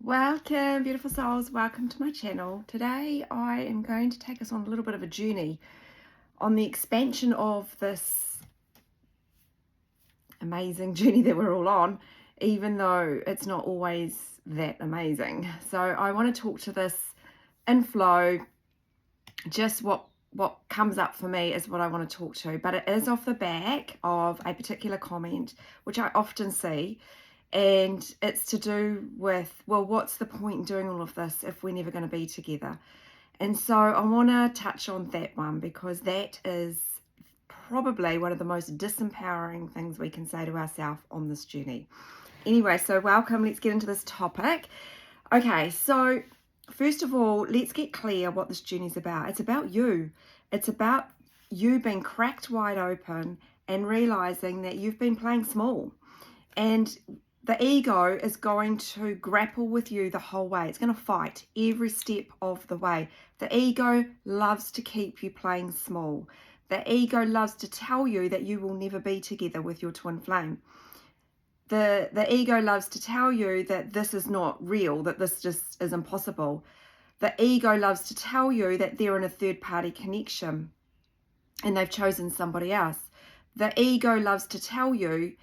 Welcome, beautiful souls. Welcome to my channel. Today I am going to take us on a little bit of a journey on the expansion of this amazing journey that we're all on, even though it's not always that amazing. So I want to talk to this in flow. Just what comes up for me is what I want to talk to, but it is off the back of a particular comment which I often see. And it's to do with, well, what's the point in doing all of this if we're never going to be together? And so I want to touch on that one, because that is probably one of the most disempowering things we can say to ourselves on this journey. Anyway, so welcome. Let's get into this topic. Okay, so first of all, let's get clear what this journey is about. It's about you. It's about you being cracked wide open and realizing that you've been playing small. And the ego is going to grapple with you the whole way. It's going to fight every step of the way. The ego loves to keep you playing small. The ego loves to tell you that you will never be together with your twin flame. The ego loves to tell you that this is not real, that this just is impossible. The ego loves to tell you that they're in a third-party connection and they've chosen somebody else. The ego loves to tell you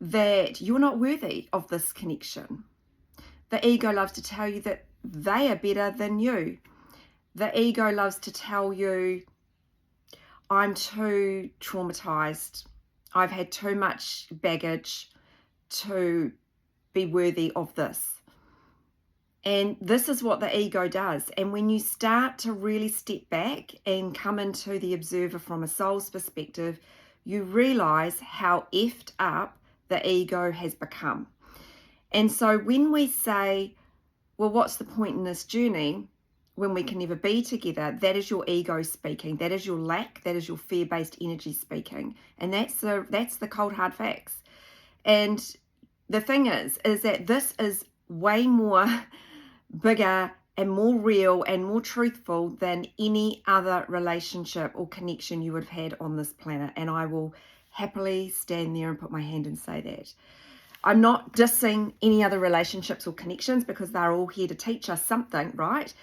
that you're not worthy of this connection. The ego loves to tell you that they are better than you. The ego loves to tell you, I'm too traumatized. I've had too much baggage to be worthy of this. And this is what the ego does. And when you start to really step back and come into the observer from a soul's perspective, you realize how effed up the ego has become. And so when we say, well, what's the point in this journey when we can never be together? That is your ego speaking. That is your lack. That is your fear-based energy speaking. And that's the cold hard facts. And the thing is that this is way more bigger and more real and more truthful than any other relationship or connection you would have had on this planet. And I will happily stand there and put my hand and say that. I'm not dissing any other relationships or connections, because they're all here to teach us something, right?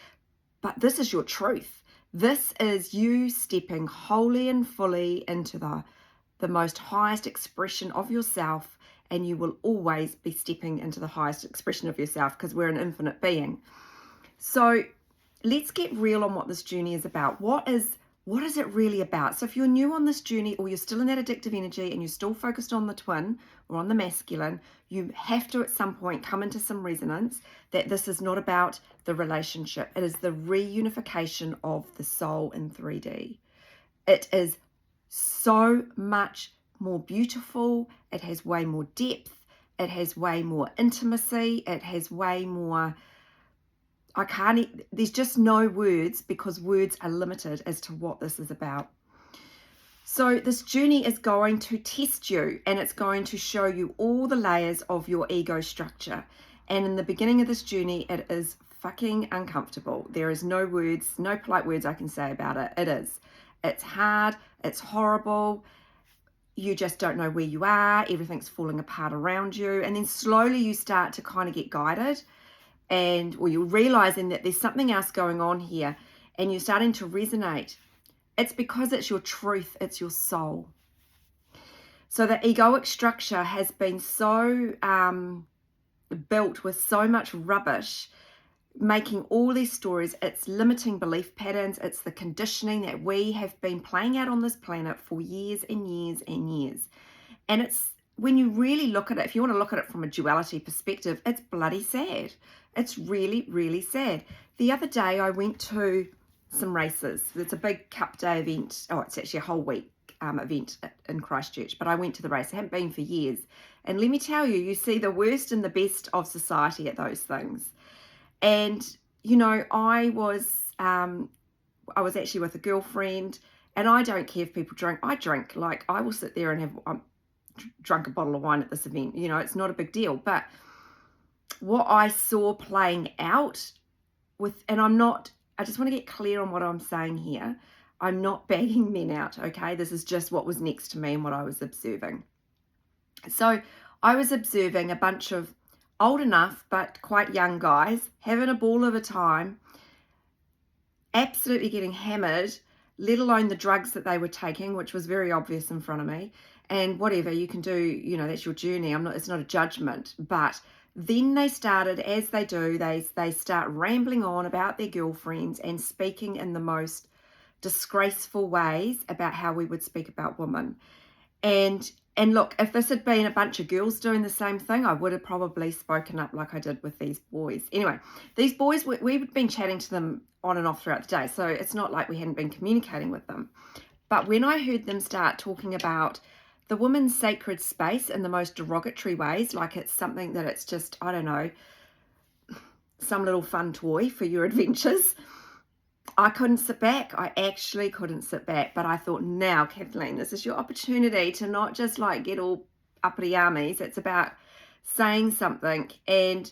But this is your truth. This is you stepping wholly and fully into the most highest expression of yourself, and you will always be stepping into the highest expression of yourself, because we're an infinite being. So let's get real on what this journey is about. What is it really about? So if you're new on this journey, or you're still in that addictive energy and you're still focused on the twin or on the masculine, you have to at some point come into some resonance that this is not about the relationship. It is the reunification of the soul in 3D. It is so much more beautiful. It has way more depth. It has way more intimacy. It has way more... there's just no words, because words are limited as to what this is about. So this journey is going to test you, and it's going to show you all the layers of your ego structure. And in the beginning of this journey, it is fucking uncomfortable. There is no words, no polite words I can say about it. It's hard. It's horrible. You just don't know where you are. Everything's falling apart around you. And then slowly you start to kind of get guided. Or you're realizing that there's something else going on here, and you're starting to resonate. It's because it's your truth, it's your soul. So the egoic structure has been so built with so much rubbish, making all these stories. It's limiting belief patterns. It's the conditioning that we have been playing out on this planet for years and years and years. And it's, when you really look at it, if you want to look at it from a duality perspective, it's bloody sad. It's really, really sad. The other day I went to some races. It's a big Cup Day event. Oh, it's actually a whole week event in Christchurch, but I went to the race. I haven't been for years. And let me tell you, you see the worst and the best of society at those things. And, you know, I was actually with a girlfriend, and I don't care if people drink. I drink. Like, I will sit there and have drunk a bottle of wine at this event. You know, it's not a big deal. But what I saw playing out with, and I just want to get clear on what I'm saying here. I'm not bagging men out, okay? This is just what was next to me and what I was observing. So I was observing a bunch of old enough but quite young guys, having a ball of a time, absolutely getting hammered, let alone the drugs that they were taking, which was very obvious in front of me. And whatever you can do, you know, that's your journey. It's not a judgment. But then they started, as they do, they start rambling on about their girlfriends and speaking in the most disgraceful ways about how we would speak about women. And look, if this had been a bunch of girls doing the same thing, I would have probably spoken up like I did with these boys. Anyway, these boys, we've been chatting to them on and off throughout the day, so it's not like we hadn't been communicating with them. But when I heard them start talking about the woman's sacred space in the most derogatory ways, like it's something that it's just, I don't know, some little fun toy for your adventures, I couldn't sit back. I actually couldn't sit back. But I thought, now, Kathleen, this is your opportunity to not just like get all uppity armies. It's about saying something. And,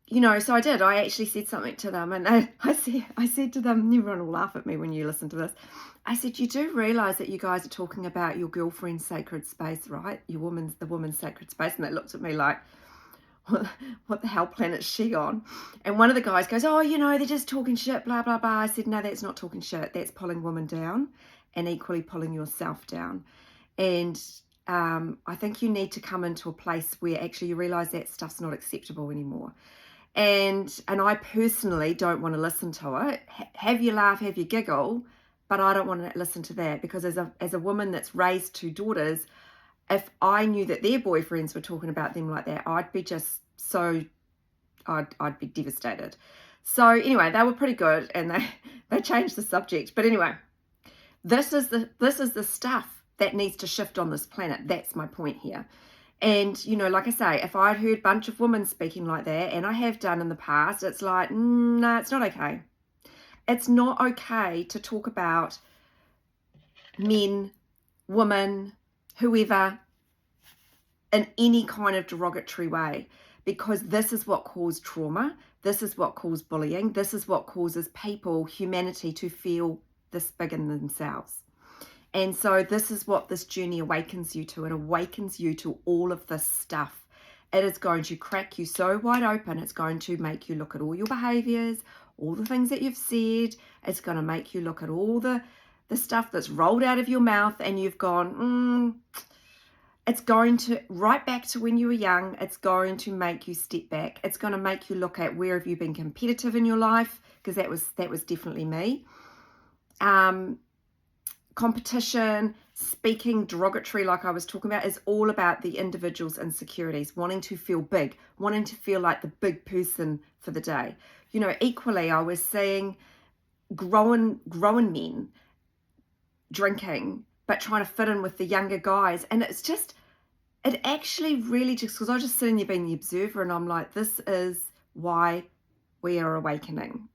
you know, so I did. I actually said something to them. And I said to them, everyone will laugh at me when you listen to this. I said, you do realise that you guys are talking about your girlfriend's sacred space, right? The woman's sacred space. And they looked at me like, what the hell planet is she on? And one of the guys goes, oh, you know, they're just talking shit, blah, blah, blah. I said, no, that's not talking shit. That's pulling women down and equally pulling yourself down. And I think you need to come into a place where actually you realise that stuff's not acceptable anymore. And I personally don't want to listen to it. Have you laugh, have you giggle, but I don't want to listen to that, because as a woman that's raised two daughters, if I knew that their boyfriends were talking about them like that, I'd be just I'd be devastated. So anyway, they were pretty good, and they changed the subject. But anyway, this is the stuff that needs to shift on this planet. That's my point here. And, you know, like I say, if I'd heard a bunch of women speaking like that, and I have done in the past, it's like, no, it's not okay. It's not okay to talk about men, women, whoever, in any kind of derogatory way, because this is what caused trauma. This is what caused bullying. This is what causes people, humanity, to feel this big in themselves. And so this is what this journey awakens you to. It awakens you to all of this stuff. It is going to crack you so wide open. It's going to make you look at all your behaviors, all the things that you've said. It's going to make you look at all the stuff that's rolled out of your mouth, and you've gone, it's going to, right back to when you were young, it's going to make you step back. It's going to make you look at where have you been competitive in your life, because that was definitely me. Competition, speaking derogatory like I was talking about, is all about the individual's insecurities, wanting to feel big, wanting to feel like the big person for the day. You know, equally, I was seeing grown men drinking, but trying to fit in with the younger guys. And it's just, it actually really just, because I was just sitting there being the observer, and I'm like, this is why we are awakening.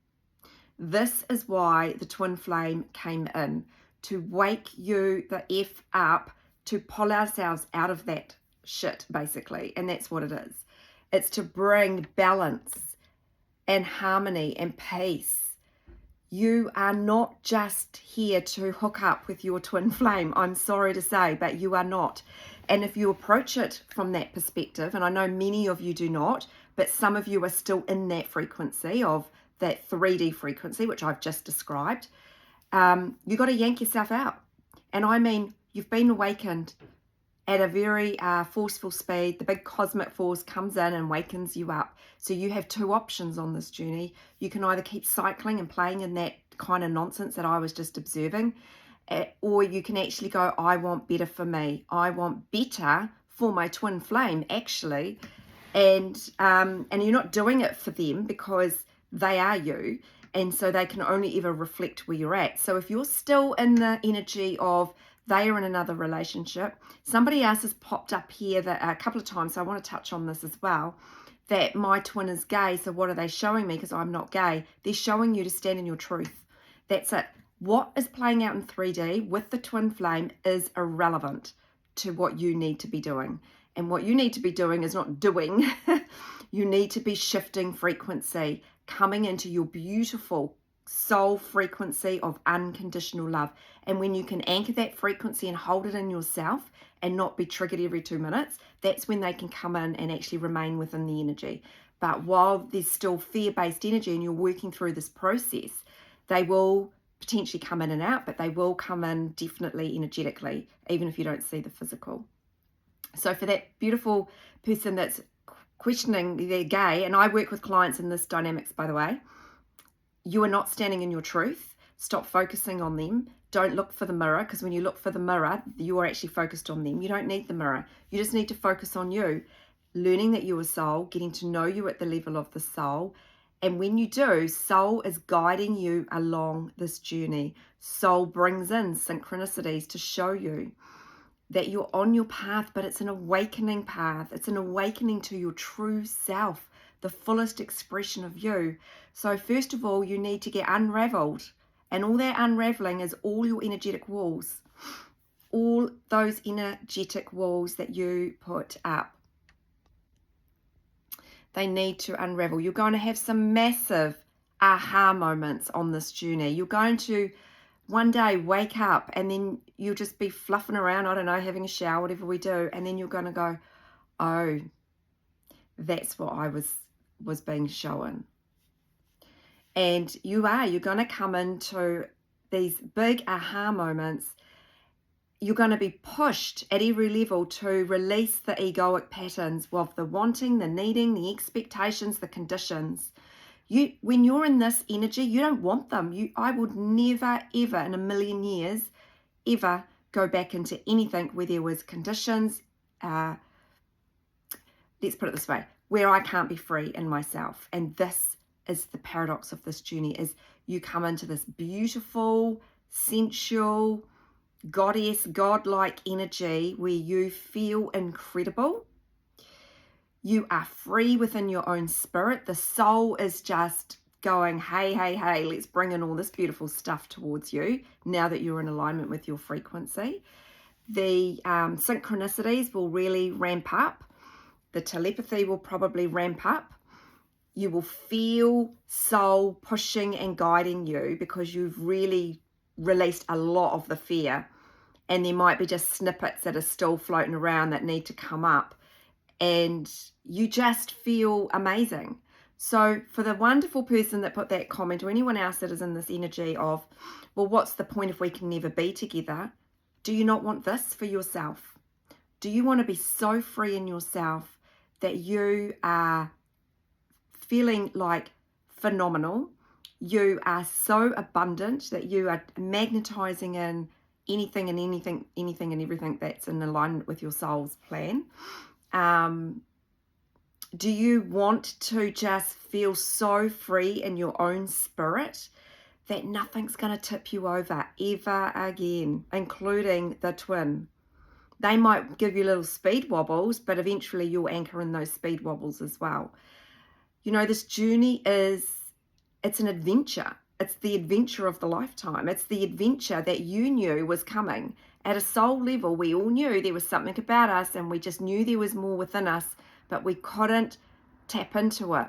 This is why the twin flame came in, to wake you the F up, to pull ourselves out of that shit, basically. And that's what it is. It's to bring balance and harmony and peace. You are not just here to hook up with your twin flame. I'm sorry to say, but you are not. And if you approach it from that perspective, and I know many of you do not, but some of you are still in that frequency of that 3D frequency, which I've just described, you got to yank yourself out. And I mean, you've been awakened at a very forceful speed. The big cosmic force comes in and wakens you up. So you have two options on this journey. You can either keep cycling and playing in that kind of nonsense that I was just observing, or you can actually go, I want better for me. I want better for my twin flame, actually. And you're not doing it for them, because they are you. And so they can only ever reflect where you're at. So if you're still in the energy of they are in another relationship, somebody else has popped up here that a couple of times, so I want to touch on this as well, that my twin is gay. So what are they showing me? Because I'm not gay. They're showing you to stand in your truth. That's it. What is playing out in 3D with the twin flame is irrelevant to what you need to be doing. And what you need to be doing is not doing. You need to be shifting frequency, coming into your beautiful soul frequency of unconditional love. And when you can anchor that frequency and hold it in yourself and not be triggered every 2 minutes, that's when they can come in and actually remain within the energy. But while there's still fear-based energy and you're working through this process, they will potentially come in and out, but they will come in definitely energetically, even if you don't see the physical. So for that beautiful person that's questioning they're gay, and I work with clients in this dynamics, by the way, you are not standing in your truth. Stop focusing on them. Don't look for the mirror, because when you look for the mirror, you are actually focused on them. You don't need the mirror. You just need to focus on you, learning that you're a soul, getting to know you at the level of the soul. And when you do, soul is guiding you along this journey. Soul brings in synchronicities to show you that you're on your path, but it's an awakening path. It's an awakening to your true self, the fullest expression of you. So first of all, you need to get unraveled. And all that unraveling is all your energetic walls, all those energetic walls that you put up. They need to unravel. You're going to have some massive aha moments on this journey. You're going to one day wake up and then you'll just be fluffing around, I don't know, having a shower, whatever we do. And then you're going to go, oh, that's what I was being shown. And you're going to come into these big aha moments. You're going to be pushed at every level to release the egoic patterns of the wanting, the needing, the expectations, the conditions. When you're in this energy, you don't want them. I would never, ever in a million years, ever go back into anything where there was conditions. Let's put it this way, where I can't be free in myself. And this is the paradox of this journey, is you come into this beautiful, sensual, goddess, godlike energy where you feel incredible. You are free within your own spirit. The soul is just going, hey, hey, hey, let's bring in all this beautiful stuff towards you now that you're in alignment with your frequency. The synchronicities will really ramp up. The telepathy will probably ramp up. You will feel soul pushing and guiding you because you've really released a lot of the fear. And there might be just snippets that are still floating around that need to come up. And you just feel amazing. So for the wonderful person that put that comment, or anyone else that is in this energy of, well, what's the point if we can never be together? Do you not want this for yourself? Do you want to be so free in yourself that you are feeling like phenomenal? You are so abundant that you are magnetizing in anything and everything that's in alignment with your soul's plan. Do you want to just feel so free in your own spirit that nothing's going to tip you over ever again, including the twin? They might give you little speed wobbles, but eventually you'll anchor in those speed wobbles as well. You know, this journey it's an adventure. It's the adventure of the lifetime. It's the adventure that you knew was coming. At a soul level, we all knew there was something about us, and we just knew there was more within us, but we couldn't tap into it.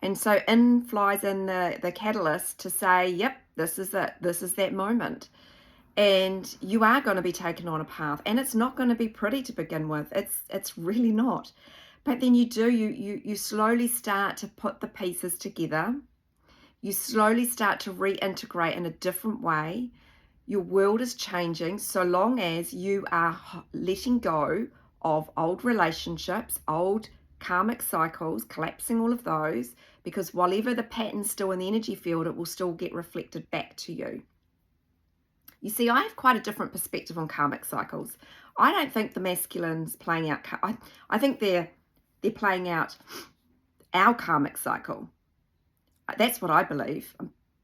And so in flies in the catalyst to say, yep, this is it. This is that moment. And you are going to be taken on a path, and it's not going to be pretty to begin with. It's really not. But then you slowly start to put the pieces together. You slowly start to reintegrate in a different way. Your world is changing so long as you are letting go of old relationships, old karmic cycles, collapsing all of those, because whatever the pattern's still in the energy field, it will still get reflected back to you. You see, I have quite a different perspective on karmic cycles. I don't think the masculine's playing out, I think they're playing out our karmic cycle. That's what I believe.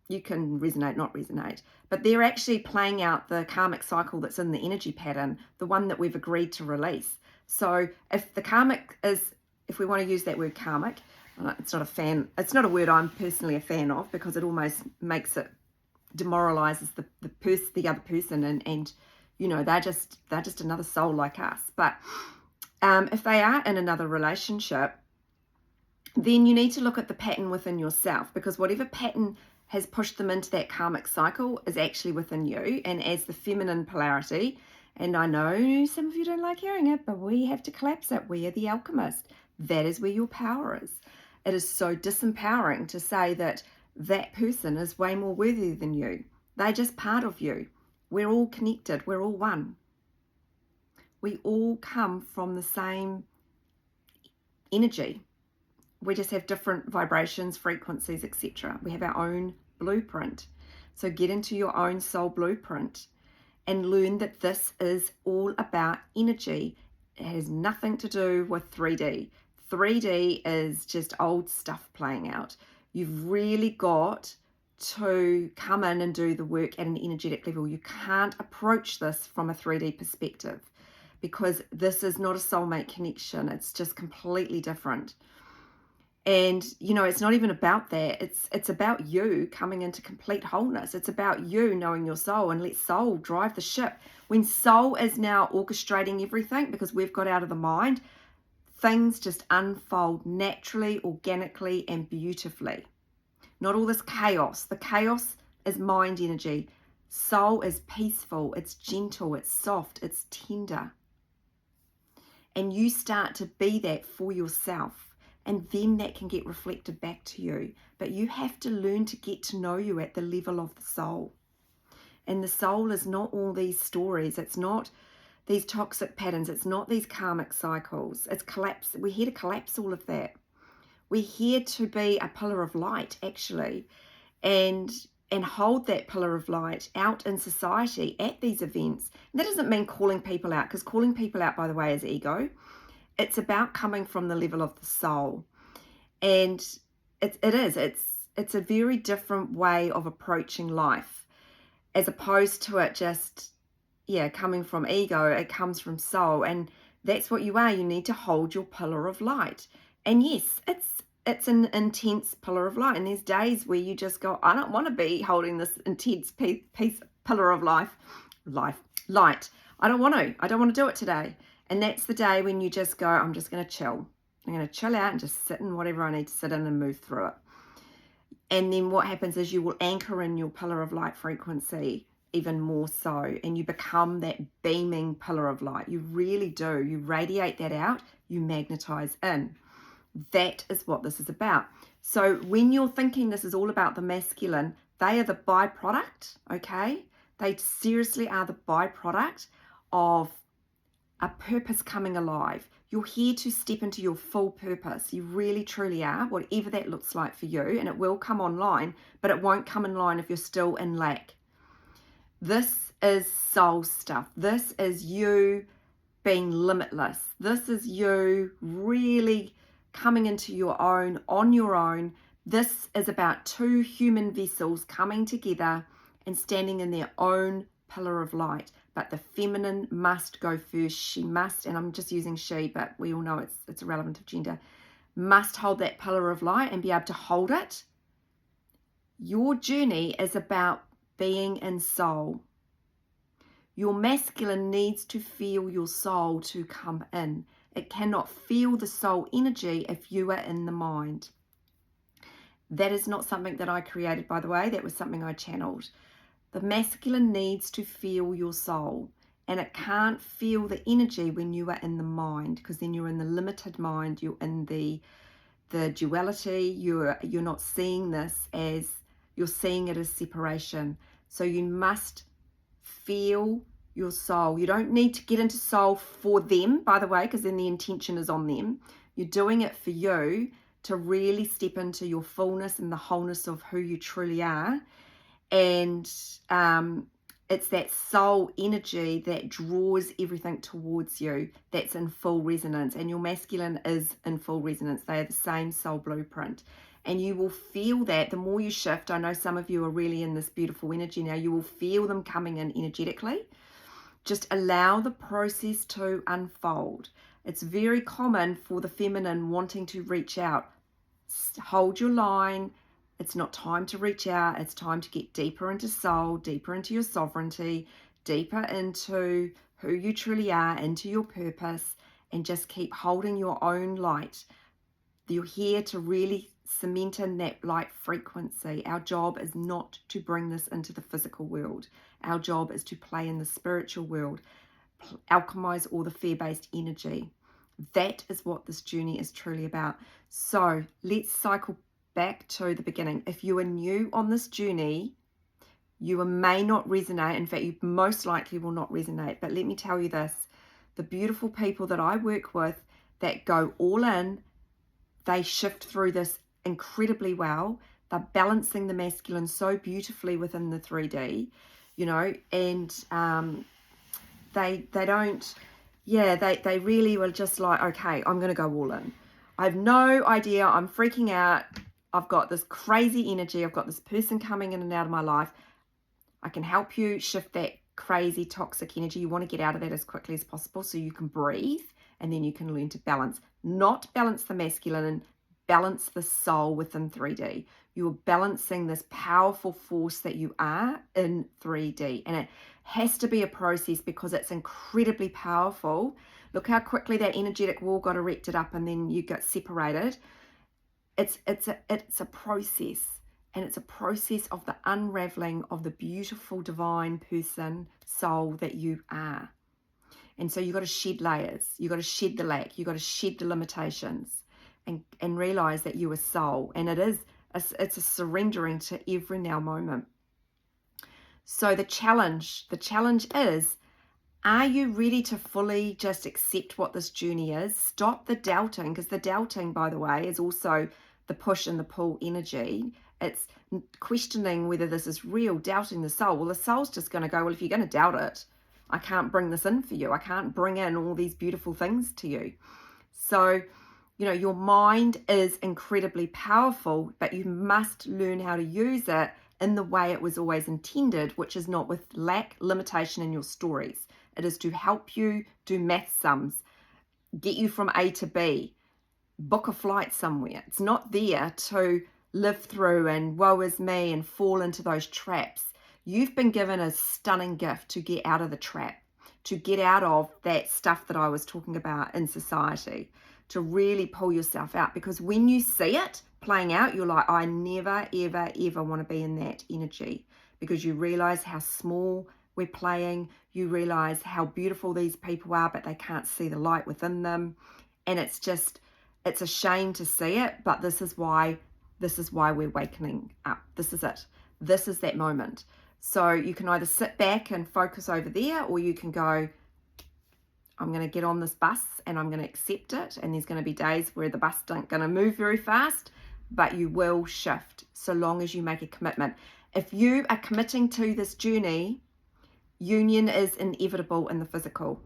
You can resonate, not resonate, but they're actually playing out the karmic cycle that's in the energy pattern, the one that we've agreed to release. So if the karmic is, if we want to use that word karmic, it's not a word I'm personally a fan of, because it almost makes it, demoralizes the other person, and you know, they're just another soul like us. But if they are in another relationship, then you need to look at the pattern within yourself, because whatever pattern has pushed them into that karmic cycle is actually within you. And as the feminine polarity, And I know some of you don't like hearing it, but we have to collapse it. We are the alchemist. That is where your power is. It is so disempowering to say that that person is way more worthy than you. They're just part of you. We're all connected. We're all one. We all come from the same energy. We just have different vibrations, frequencies, etc. We have our own blueprint. So get into your own soul blueprint and learn that this is all about energy. It has nothing to do with 3D. 3D is just old stuff playing out. You've really got to come in and do the work at an energetic level. You can't approach this from a 3D perspective because this is not a soulmate connection. It's just completely different. And, you know, it's not even about that. It's about you coming into complete wholeness. It's about you knowing your soul and let soul drive the ship. When soul is now orchestrating everything because we've got out of the mind, things just unfold naturally, organically, and beautifully. Not all this chaos. The chaos is mind energy. Soul is peaceful, it's gentle, it's soft, it's tender. And you start to be that for yourself. And then that can get reflected back to you. But you have to learn to get to know you at the level of the soul. And the soul is not all these stories. It's not these toxic patterns. It's not these karmic cycles. It's collapse. We're here to collapse all of that. We're here to be a pillar of light, actually, and hold that pillar of light out in society at these events. And that doesn't mean calling people out, because calling people out, by the way, is ego. It's about coming from the level of the soul. And it's a very different way of approaching life, as opposed to it just, coming from ego. It comes from soul. And that's what you are. You need to hold your pillar of light. And yes, it's an intense pillar of light. And there's days where you just go, I don't want to be holding this intense pillar of light. I don't want to do it today. And that's the day when you just go, I'm just going to chill. I'm going to chill out and just sit in whatever I need to sit in and move through it. And then what happens is you will anchor in your pillar of light frequency even more so. And you become that beaming pillar of light. You really do. You radiate that out. You magnetize in. That is what this is about. So when you're thinking this is all about the masculine, they are the byproduct, okay? They seriously are the byproduct of a purpose coming alive. You're here to step into your full purpose. You really truly are, whatever that looks like for you, and it will come online, but it won't come in line if you're still in lack. This is soul stuff. This is you being limitless. This is you really coming into your own, on your own. This is about two human vessels coming together and standing in their own pillar of light. But the feminine must go first. She must, and I'm just using she, but we all know it's irrelevant of gender, must hold that pillar of light and be able to hold it. Your journey is about being in soul. Your masculine needs to feel your soul to come in. It cannot feel the soul energy if you are in the mind. That is not something that I created, by the way. That was something I channeled. The masculine needs to feel your soul, and it can't feel the energy when you are in the mind, because then you're in the limited mind, you're in the duality, you're not seeing this as, you're seeing it as separation. So you must feel your soul. You don't need to get into soul for them, by the way, because then the intention is on them. You're doing it for you to really step into your fullness and the wholeness of who you truly are. And it's that soul energy that draws everything towards you that's in full resonance. And your masculine is in full resonance. They are the same soul blueprint. And you will feel that the more you shift. I know some of you are really in this beautiful energy now. You will feel them coming in energetically. Just allow the process to unfold. It's very common for the feminine wanting to reach out. Hold your line. It's not time to reach out. It's time to get deeper into soul, deeper into your sovereignty, deeper into who you truly are, into your purpose, and just keep holding your own light. You're here to really cement in that light frequency. Our job is not to bring this into the physical world. Our job is to play in the spiritual world. alchemize all the fear-based energy. That is what this journey is truly about. So let's cycle back to the beginning. If you are new on this journey, you may not resonate. In fact, you most likely will not resonate. But let me tell you this, the beautiful people that I work with that go all in, they shift through this incredibly well. They're balancing the masculine so beautifully within the 3D, you know, and they don't, yeah, they really were just like, okay, I'm going to go all in. I have no idea. I'm freaking out. I've got this crazy energy. I've got this person coming in and out of my life. I can help you shift that crazy toxic energy. You want to get out of that as quickly as possible so you can breathe, and then you can learn to balance. Not balance the masculine, and balance the soul within 3D. You're balancing this powerful force that you are in 3D. And it has to be a process because it's incredibly powerful. Look how quickly that energetic wall got erected up and then you got separated. It's a process. And it's a process of the unraveling of the beautiful divine person, soul that you are. And so you've got to shed layers. You've got to shed the lack. You've got to shed the limitations and realize that you are soul. And it's a surrendering to every now moment. So the challenge is, are you ready to fully just accept what this journey is? Stop the doubting, because the doubting, by the way, is also the push and the pull energy. It's questioning whether this is real, doubting the soul. Well, the soul's just going to go, well, if you're going to doubt it, I can't bring this in for you. I can't bring in all these beautiful things to you. So, you know, your mind is incredibly powerful, but you must learn how to use it in the way it was always intended, which is not with lack, limitation in your stories. It is to help you do math sums, get you from A to B, book a flight somewhere. It's not there to live through and woe is me and fall into those traps. You've been given a stunning gift to get out of the trap, to get out of that stuff that I was talking about in society, to really pull yourself out. Because when you see it playing out, you're like, I never, ever, ever want to be in that energy, because you realize how small we're playing. You realize how beautiful these people are, but they can't see the light within them. And it's a shame to see it, but this is why we're wakening up. This is it. This is that moment. So you can either sit back and focus over there, or you can go, I'm going to get on this bus and I'm going to accept it. And there's going to be days where the bus isn't going to move very fast, but you will shift so long as you make a commitment. If you are committing to this journey, union is inevitable in the physical.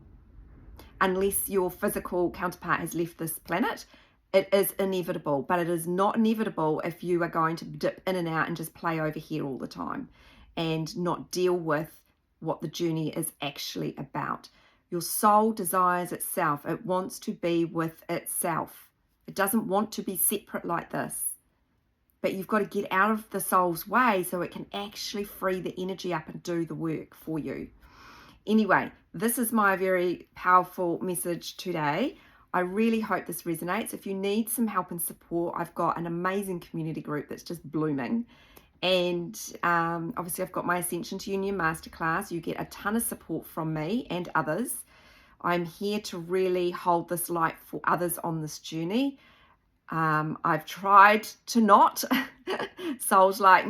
Unless your physical counterpart has left this planet, it is inevitable. But it is not inevitable if you are going to dip in and out and just play over here all the time and not deal with what the journey is actually about. Your soul desires itself. It wants to be with itself. It doesn't want to be separate like this. But you've got to get out of the soul's way so it can actually free the energy up and do the work for you. Anyway, this is my very powerful message today. I really hope this resonates. If you need some help and support, I've got an amazing community group that's just blooming. And obviously I've got my Ascension to Union Masterclass. You get a ton of support from me and others. I'm here to really hold this light for others on this journey. I've tried to not. Soul's like,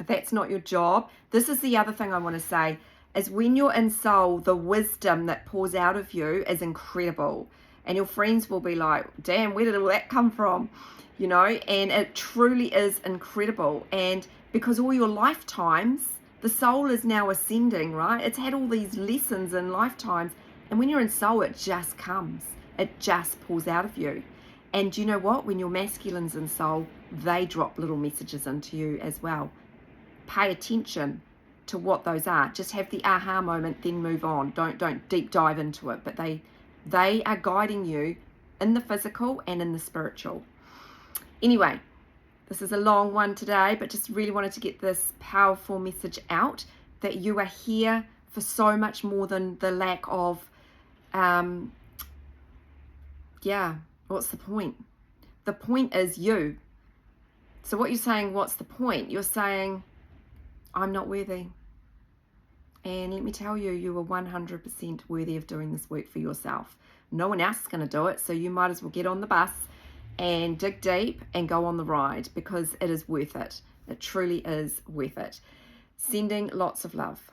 that's not your job. This is the other thing I want to say, is when you're in soul, the wisdom that pours out of you is incredible. And your friends will be like, damn, where did all that come from? You know, and it truly is incredible. And because all your lifetimes, the soul is now ascending, right? It's had all these lessons in lifetimes. And when you're in soul, it just comes. It just pours out of you. And you know what? When your masculine's in soul, they drop little messages into you as well. Pay attention to what those are. Just have the aha moment, then move on. Don't deep dive into it. But they are guiding you in the physical and in the spiritual. Anyway, this is a long one today, but just really wanted to get this powerful message out, that you are here for so much more than the lack of, what's the point? The point is you. So what you're saying, what's the point? You're saying, I'm not worthy. And let me tell you, you are 100% worthy of doing this work for yourself. No one else is going to do it, so you might as well get on the bus and dig deep and go on the ride, because it is worth it. It truly is worth it. Sending lots of love.